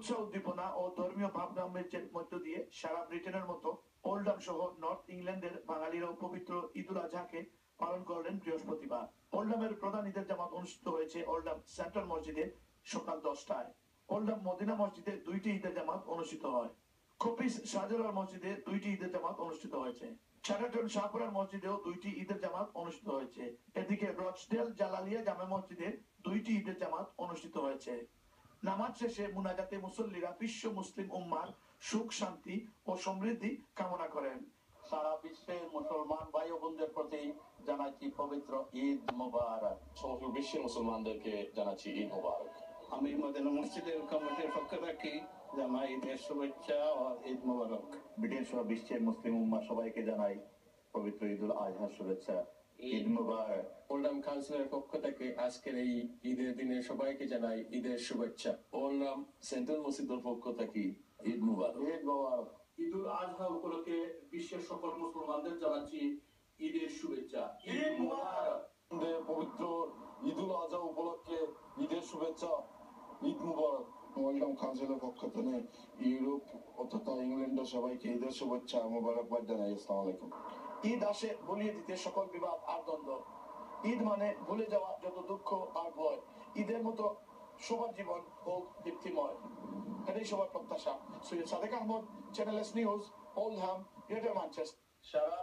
উৎসাহ উদ্দীপনা ও ধর্মীয় ভাবগাম্ভীর্যের মধ্য দিয়ে সারা ব্রিটেনের মতো ওল্ডহাম সহ নর্থ ইংল্যান্ডের বাঙালিরাও পবিত্র ঈদুল আজহাকে পালন করলেন বৃহস্পতিবার। ওল্ডহামের প্রধান ঈদের জামাত অনুষ্ঠিত হয়েছে ওল্ডহাম সেন্ট্রাল মসজিদে সকাল 10টায়। ওল্ডহাম মদিনা মসজিদে 2টি ঈদের জামাত অনুষ্ঠিত হয়। খপিস শাহজালাল মসজিদে 2টি ঈদের জামাত অনুষ্ঠিত হয়েছে। শেরাটন শাহপুরার মসজিদেও 2টি ঈদের জামাত অনুষ্ঠিত হয়েছে। এদিকে রচডেল জালালিয়া জামে মসজিদে 2টি ঈদের জামাত অনুষ্ঠিত হয়েছে। নামাজ শেষে মুনাজাতে মুসল্লিরা বিশ্ব মুসলিম উম্মার সুখ শান্তি ও সমৃদ্ধি কামনা করেন। সারা বিশ্বের মুসলমান ভাই ও বোনদের প্রতি জানাচ্ছি পবিত্র ঈদ মোবারক। সমগ্র বিশ্বের মুসলমানদেরকে জানাচ্ছি ঈদ মোবারক। আমি মদিনা মসজিদের কমিটির পক্ষ থেকে জানাই ঈদের শুভেচ্ছা ও ঈদ মোবারক। ব্রিটেন সহ বিশ্বের মুসলিম উম্মা সবাইকে জানাই পবিত্র ঈদুল আজহার শুভেচ্ছা। ঈদ মোবারক। ওল্ডহাম কাউন্সিলের পক্ষ থেকে আজকের এই ঈদের দিনে সবাইকে জানাই ঈদের শুভেচ্ছা। ওল্ডহাম সেন্ট্রাল মসজিদের পক্ষ থেকে ঈদ মোবারক। ঈদ মোবারক। ঈদুল আজহা উপলক্ষে বিশ্বের সকল মুসলমানদের জানাচ্ছি ঈদের শুভেচ্ছা। ঈদ মোবারক। পবিত্র ঈদুল আজহা উপলক্ষে ঈদের শুভেচ্ছা। ঈদ মোবারক। ওল্ডহাম কাউন্সিলের পক্ষ থেকে ইউরোপ তথা ইংল্যান্ডের সবাইকে ঈদের শুভেচ্ছা মোবারকবাদ জানাই। আসসালামু আলাইকুম। ঈদ আসে ভুলিয়ে দিতে সকল বিবাদ আর দ্বন্দ্ব। ঈদ মানে ভুলে যাওয়া যত দুঃখ আর ভয়। ঈদের মতো সবার জীবন হোক দীপ্তিময়, এটাই সবার প্রত্যাশা। Syed Sadek Ahmed, Channel S News, Oldham, Greater Manchester. সারা